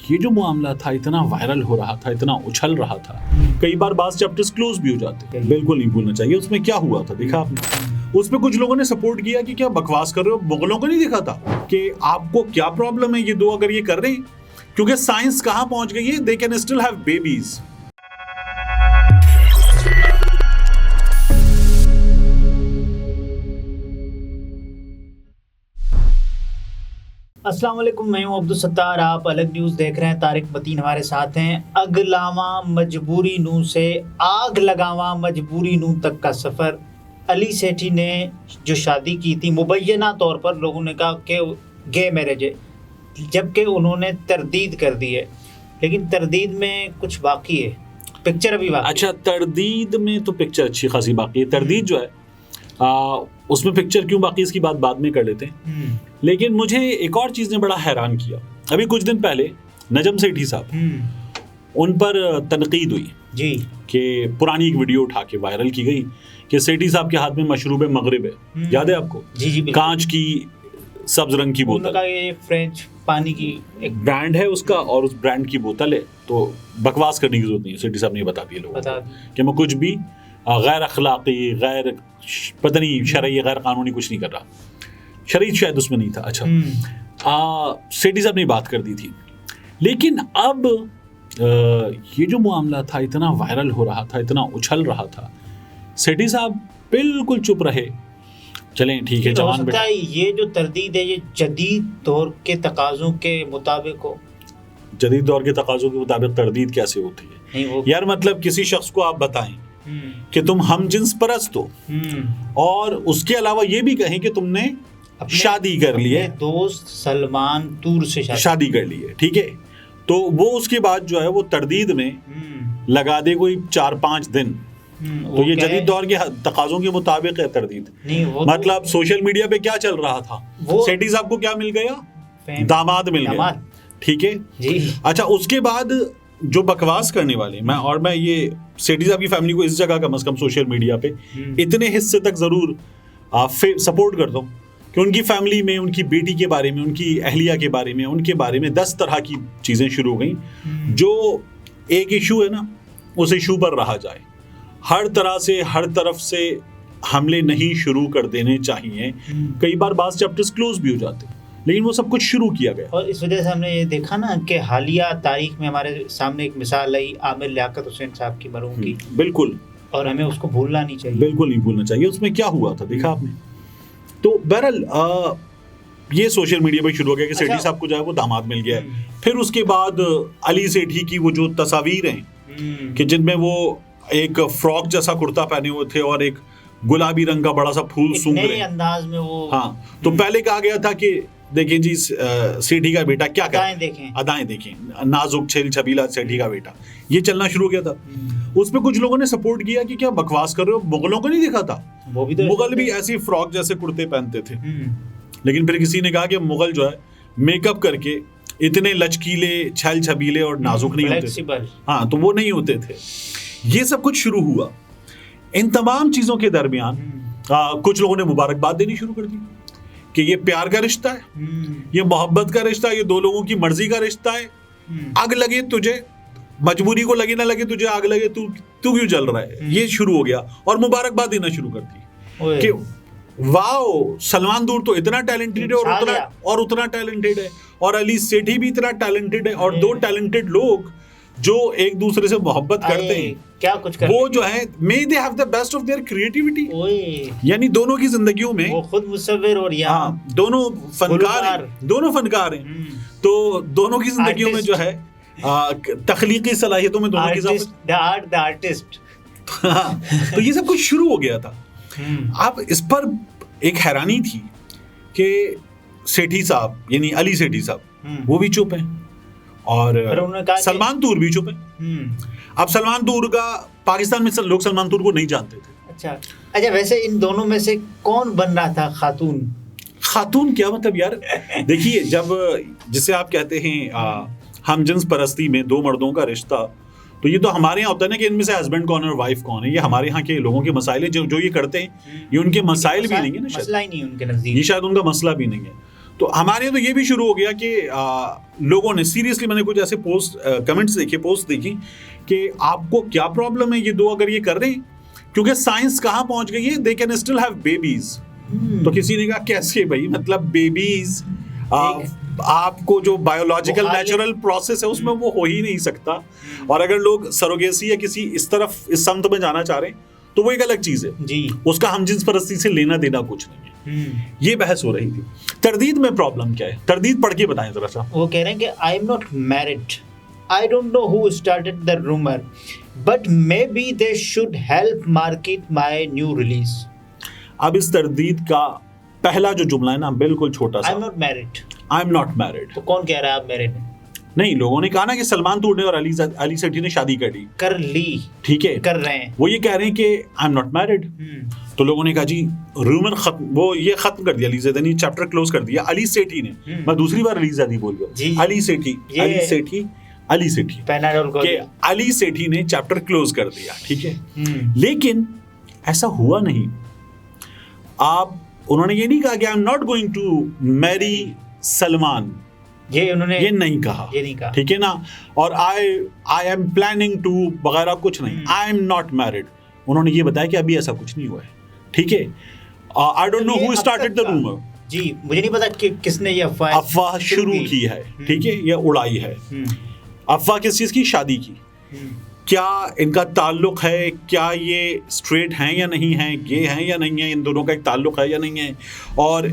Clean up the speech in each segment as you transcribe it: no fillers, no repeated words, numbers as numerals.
ये जो मामला था इतना वायरल हो रहा था, इतना उछल रहा था, कई बार बास चैप्टर्स क्लोज भी हो जाते। बिल्कुल नहीं भूलना चाहिए। उसमें क्या हुआ था देखा आपने? उसमें कुछ लोगों ने सपोर्ट किया कि क्या बकवास कर रहे हो, मुगलों को नहीं दिखा था कि आपको क्या प्रॉब्लम है ये दो अगर ये कर रहे हैं, क्योंकि साइंस कहां पहुंच गई है, they can still have babies. अस्सलाम वालेकुम, मैं हूं अब्दुल सत्तार। आप अलग न्यूज़ देख रहे हैं। तारिक मतीन हमारे साथ हैं। अग लावा मजबूरी नू से आग लगावा मजबूरी नू तक का सफ़र। अली सेठी ने जो शादी की थी मुबैना तौर पर लोगों ने कहा कि गे मैरिज है, जबकि उन्होंने तरदीद कर दी है, लेकिन तरदीद में कुछ बाकी है, पिक्चर अभी बाकी। अच्छा, तरदीद में तो पिक्चर अच्छी खासी बाकी है। तरदीद जो है उसमें पिक्चर क्यों बाकी, इसकी बात बाद में कर लेते हैं। लेकिन मुझे एक और चीज़ ने बड़ा हैरान किया। अभी कुछ दिन पहले नजम सेठी साहब, उन पर तनकीद हुई जी कि पुरानी एक वीडियो उठा के वायरल की गई कि सेठी साहब के हाथ में मशरूब मगरिब है। याद है आपको? जी जी, कांच की सब्ज रंग की बोतल, ये फ्रेंच पानी की एक ब्रांड है उसका, और उस ब्रांड की बोतल है। तो बकवास करने की जरूरत नहीं है, सेठी साहब ने बता दिया लोगों को कि मैं कुछ भी गैर अखलाकी, गैर पता नहीं शरई, गैर कानूनी कुछ नहीं कर रहा। शरीयत शायद उसमें नहीं था। अच्छा, सेठी साहब ने बात कर दी थी। लेकिन अब ये जो मामला था इतना वायरल हो रहा था, इतना उछल रहा था, सेठी साहब बिल्कुल चुप रहे। चलें ठीक है, जवान बेटा, ये जो तरदीद है ये जदीद दौर के तकाज़ों के मुताबिक हो। जदीद दौर के तकाज़ों के मुताबिक तरदीद कैसे होती है? नहीं, यार मतलब किसी शख्स को आप बताएं कि तुम हम जिन्स परस्त हो, और उसके अलावा ये भी कहें कि तुमने शादी कर ली है, दोस्त सलमान तूर से शादी कर ली है, ठीक है, तो वो उसके बाद जो है वो तरदीद में लगा दे कोई 4-5 दिन। तो ये जदीद दौर के तकाज़ों के मुताबिक है तरदीद। मतलब सोशल मीडिया पे क्या चल रहा था, सेठी साहब को क्या मिल गया? दामाद मिल गया, ठीक है जी। अच्छा, उसके बाद जो बकवास करने वाले, मैं ये सेठी साहब की फैमिली को इस जगह कम से कम सोशल मीडिया पे इतने हिस्से तक जरूर सपोर्ट करता हूँ कि उनकी फैमिली में, उनकी बेटी के बारे में, उनकी अहलिया के बारे में, उनके बारे में 10 तरह की चीज़ें शुरू हो गई। जो एक इशू है ना, उस इशू पर रहा जाए। हर तरह से, हर तरफ से हमले नहीं शुरू कर देने चाहिए। कई बार बास चैप्टर्स क्लोज भी हो जाते हैं, लेकिन वो सब कुछ शुरू किया गया। और इस वजह से हमने ये देखा ना कि हालिया तारीख में हमारे सामने एक मिसाल आई आमिर लियाकत हुसैन साहब की, मरहूम की। बिल्कुल, और हमें उसको भूलना नहीं चाहिए। बिल्कुल नहीं भूलना चाहिए। उसमें क्या हुआ था देखा आपने? तो बहरहाल ये सोशल मीडिया पे शुरू हो गया कि सेठी साहब को जो है वो दामाद मिल गया है। फिर उसके बाद अली सेठी की वो जो तस्वीर हैं कि जिनमें वो एक फ्रॉक जैसा कुर्ता पहने हुए थे और एक गुलाबी रंग का बड़ा सा फूल सूंघ रहे अंदाज में वो। हाँ, तो पहले कहा गया था कि देखें जी सेठी का बेटा क्या कर, अदाएं देखें, नाजुक छेल छबीला सेठी का बेटा, ये चलना शुरू हो गया था। उस पे कुछ लोगों ने सपोर्ट किया कि क्या बकवास कर रहे हो, मुगलों को नहीं दिखा था? वो भी तो मुगल भी ऐसी फ्रॉक जैसे कुर्ते पहनते थे। लेकिन फिर किसी ने कहा कि मुगल जो है मेकअप करके इतने लचकीले, छैल छबीले और नाजुक नहीं होते थे। हाँ, तो वो नहीं होते थे। ये सब कुछ शुरू हुआ। इन तमाम चीजों के दरमियान कुछ लोगों ने मुबारकबाद देनी शुरू कर दी कि ये प्यार का रिश्ता है, ये मोहब्बत का रिश्ता है, ये दो लोगों की मर्जी का रिश्ता है। आग लगे तुझे, मजबूरी को लगे ना लगे तुझे, आग लगे तू क्यों जल रहा है, ये शुरू हो गया। और मुबारकबाद देना शुरू कर दी कि वाओ, सलमान दूर तो इतना टैलेंटेड है और उतना टैलेंटेड है, और अली सेठी भी इतना टैलेंटेड है, और दो टैलेंटेड लोग जो एक दूसरे से मोहब्बत करते हैं, क्या कुछ वो जो है may they have the best of their creativity. यानी दोनों की जिंदगियों में वो खुद मुसव्विर और यहाँ दोनों फनकार हैं। तो दोनों की जिंदगियों में जो है तख्लीकी सलाहियतों में दोनों की आर्टिस्ट। तो ये सब कुछ शुरू हो गया था। अब इस पर एक हैरानी थी कि सेठी साहब यानी अली सेठी साहब वो भी चुप हैं, और सलमान तूर भी चुप है। अब सलमान तूर का, पाकिस्तान में लोग सलमान तूर को नहीं जानते थे। अच्छा, वैसे इन दोनों में से कौन बन रहा था खातून? खातून क्या मतलब यार? देखिए, जब जिसे आप कहते हैं हम जिन्स परस्ती में दो मर्दों का रिश्ता, तो ये तो हमारे यहाँ होता है ना कि इनमें से हस्बैंड कौन है और वाइफ कौन है। ये हमारे यहाँ के लोगों के मसाइल है, जो ये करते हैं, ये उनके मसाइल भी नहीं है ना, मसला ही नहीं उनके नजदीक, ये शायद उनका मसला भी नहीं है। तो हमारे तो ये भी शुरू हो गया कि लोगों ने सीरियसली, मैंने कुछ ऐसे कमेंट्स देखे, पोस्ट देखी कि आपको क्या प्रॉब्लम है ये दो अगर ये कर रहे हैं, क्योंकि साइंस कहाँ पहुंच गई है, they can still have babies. तो किसी ने कहा कैसे भाई, मतलब बेबीज आपको जो बायोलॉजिकल नेचुरल प्रोसेस है उसमें वो हो ही नहीं सकता। और अगर लोग सरोगेसी या किसी इस तरफ इस संत में जाना चाह रहे हैं तो वो एक अलग चीज है जी, उसका हमजिन्स परस्ती से लेना देना कुछ नहीं है। ये बहस हो रही थी। तरदीद में प्रॉब्लम क्या है, तरदीद पढ़ के बताएं जरा सा। वो कह रहे हैं कि I am not married, I don't know who started the rumour but may be they should help market my new release. अब इस तरदीद का पहला जो जुमला है ना बिल्कुल छोटा सा, आई am not married. I am not married. तो कौन कह रहा है आप मैरिड हैं? नहीं, लोगों ने कहा ना कि सलमान तूने और अली सेठी ने शादी कर ली, ठीक है, कर रहे हैं, वो ये कह रहे हैं कि आई एम नॉट मैरिड। तो लोगों ने कहा जी रूमर खत्म, वो ये खत्म कर दिया, अली ज़ैदी चैप्टर क्लोज कर दिया अली सेठी ने। मैं दूसरी बार अली ज़ैदी बोल गया, अली सेठी के अली सेठी ने चैप्टर क्लोज कर दिया, ठीक है। लेकिन ऐसा हुआ नहीं। उन्होंने ये नहीं कहा कि I am not going to marry Salman, ये नहीं कहा, ठीक है ना। और आई एम प्लानिंग टू वगैरह कुछ नहीं, आई एम नॉट मैरिड। उन्होंने ये बताया कि अभी ऐसा कुछ नहीं हुआ है, ठीक है। I don't know who started the rumour. जी, मुझे नहीं पता कि किसने ये अफवाह शुरू की है, ठीक है, या उड़ाई है। अफवाह किस चीज की? शादी की। क्या इनका ताल्लुक है, क्या ये स्ट्रेट हैं या नहीं हैं, गे हैं या नहीं है, इन दोनों का एक ताल्लुक है या नहीं है, और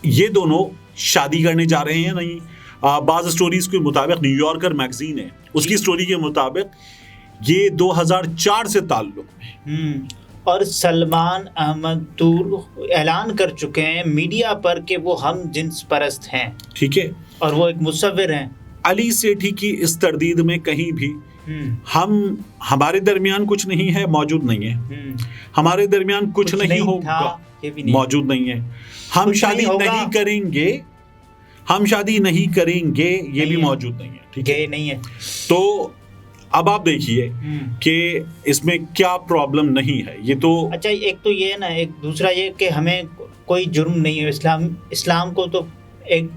ये दोनों शादी करने जा रहे हैं या नहीं। बाज़ स्टोरीज के मुताबिक, न्यूयॉर्कर मैगजीन है उसकी स्टोरी के मुताबिक ये 2004 से ताल्लुक में। और सलमान अहमद तूर ऐलान कर चुके हैं मीडिया पर कि वो हम जिन्स परस्त हैं, ठीक है, और वो एक मुसव्विर हैं। अली सेठी की इस तरदीद में कहीं भी हमारे दरमियान कुछ नहीं है, मौजूद नहीं है, हमारे दरमियान कुछ नहीं होगा, मौजूद नहीं है, हम शादी नहीं करेंगे, हम शादी नहीं करेंगे, ये भी मौजूद नहीं है, ठीक है, नहीं है। तो अब आप देखिए कि इसमें क्या प्रॉब्लम नहीं है। ये तो अच्छा, एक तो ये है ना, एक दूसरा ये कि हमें कोई जुर्म नहीं है, इस्लाम को तो एक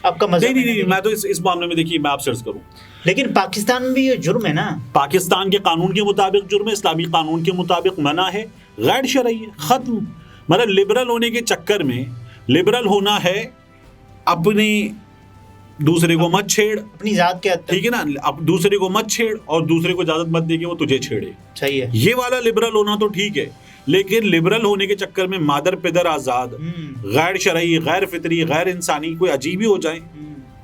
आपका मज़हब नहीं, मैं तो इस मामले में, देखिए मैं आपसे अर्ज करूं, लेकिन पाकिस्तान में भी ये जुर्म है ना, पाकिस्तान के कानून के मुताबिक जुर्म है, इस्लामी कानून के मुताबिक मना है, गैर शरई है, खत्म। मतलब लिबरल होने के चक्कर में, लिबरल होना है अपने दूसरे को मत छेड़, अपनी जात के, ठीक है ना, अब दूसरे को मत छेड़ और दूसरे को इजाजत मत दे कि वो तुझे छेड़े, सही है। ये वाला लिबरल होना तो ठीक है, लेकिन लिबरल होने के चक्कर में मादर पिदर आजाद, गैर शरई, गैर फितरी, गैर इंसानी कोई अजीब ही हो जाए,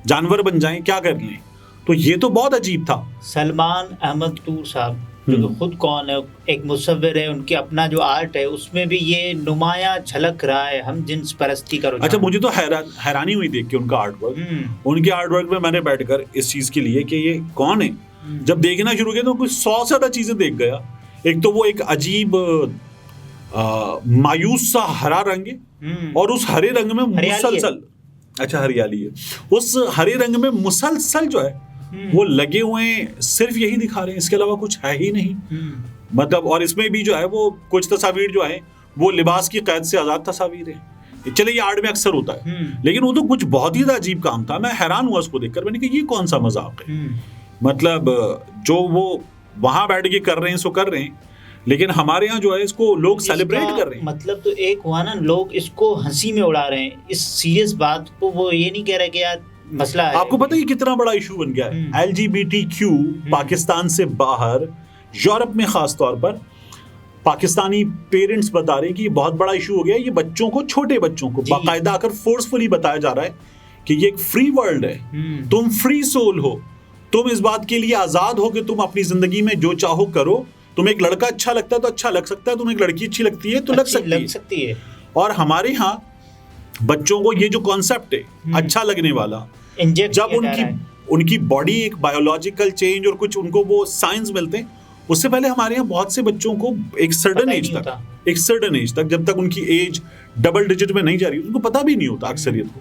जानवर बन जाए, क्या कर लें, तो ये तो बहुत अजीब था। सलमान अहमद तूर साहब जो खुद कौन है, एक मुसव्विर है, उनकी अपना जो आर्ट है उसमें भी ये नुमाया झलक रहा है हम जिन्स परस्ती का रुझान। अच्छा, मुझे तो हैरानी हुई देख के उनका आर्ट वर्क। उनके आर्ट वर्क में मैंने बैठकर इस चीज के लिए कि ये कौन है, जब देखना शुरू किया तो कुछ 100 से ज्यादा चीजें देख गया। एक तो वो एक अजीब मायूस सा हरा रंग है, और उस हरे रंग में मुसलसल, अच्छा हरियाली है, उस हरे रंग में मुसलसल जो है वो लगे हुए सिर्फ यही दिखा रहे हैं, इसके अलावा कुछ है ही नहीं। मतलब, और इसमें भी जो है वो कुछ तस्वीर जो है वो लिबास की कैद से आजाद तस्वीर है। चले, ये आर्ट में अक्सर होता है, लेकिन वो तो कुछ बहुत ही अजीब काम था। मैं हैरान हुआ उसको देखकर, मैंने कहा ये कौन सा मजाक है। मतलब जो वो वहां बैठ के कर रहे हैं सो कर रहे हैं, लेकिन हमारे यहाँ जो है इसको लोग सेलिब्रेट कर रहे हैं। मतलब तो एक हुआ ना, लोग इसको हंसी में उड़ा रहे हैं, इस सीरियस बात को वो ये नहीं कह रहे कि यार मसला है। आपको पता है कितना बड़ा इशू बन गया है LGBTQ पाकिस्तान से बाहर, यूरोप में खास तौर पर पाकिस्तानी पेरेंट्स बता रहे हैं कि ये बहुत बड़ा इशू हो गया है। ये बच्चों को, छोटे बच्चों को बाकायदा आकर फोर्सफुली बताया जा रहा है कि ये एक फ्री वर्ल्ड है, तुम फ्री सोल हो, तुम इस बात के लिए आजाद हो कि तुम अपनी जिंदगी में जो चाहो करो। तुम्हें एक लड़का अच्छा लगता है तो अच्छा लग सकता है, तुम्हें एक लड़की अच्छी लगती है तो लग सकती है। और हमारे यहाँ बच्चों को ये जो कॉन्सेप्ट है अच्छा लगने वाला, जब उनकी बॉडी एक बायोलॉजिकल चेंज और कुछ उनको वो साइंस मिलते हैं, उससे पहले हमारे यहाँ बहुत से बच्चों को एक सर्टेन एज तक जब तक उनकी एज डबल डिजिट में नहीं जा रही उनको पता भी नहीं होता अक्सरियत को।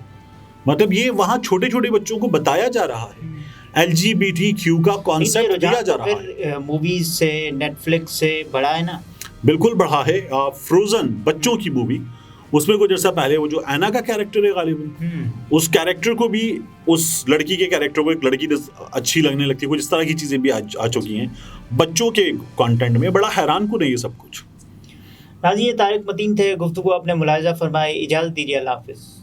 मतलब ये वहाँ छोटे छोटे बच्चों को बताया जा रहा है, LGBTQ का कॉन्सेप्ट दिया जा रहा है। मूवीज से, नेटफ्लिक्स से बढ़ा है ना, बिल्कुल बढ़ा है। फ्रोजन बच्चों की मूवी, उसमें कुछ अर्सा पहले वो जो ऐना का कैरेक्टर है गालिबन, उस कैरेक्टर को भी, उस लड़की के कैरेक्टर को एक लड़की अच्छी लगने लगती है, कुछ इस तरह की चीज़ें भी आ चुकी हैं बच्चों के कंटेंट में। बड़ा हैरान कुन है ये सब कुछ। नाज़रीन, ये तारिक मतीन थे, गुफ्तगू अपने मुलाहिज़ा फरमाए। इजाज़त दीजिए, अल्लाह हाफ़िज़।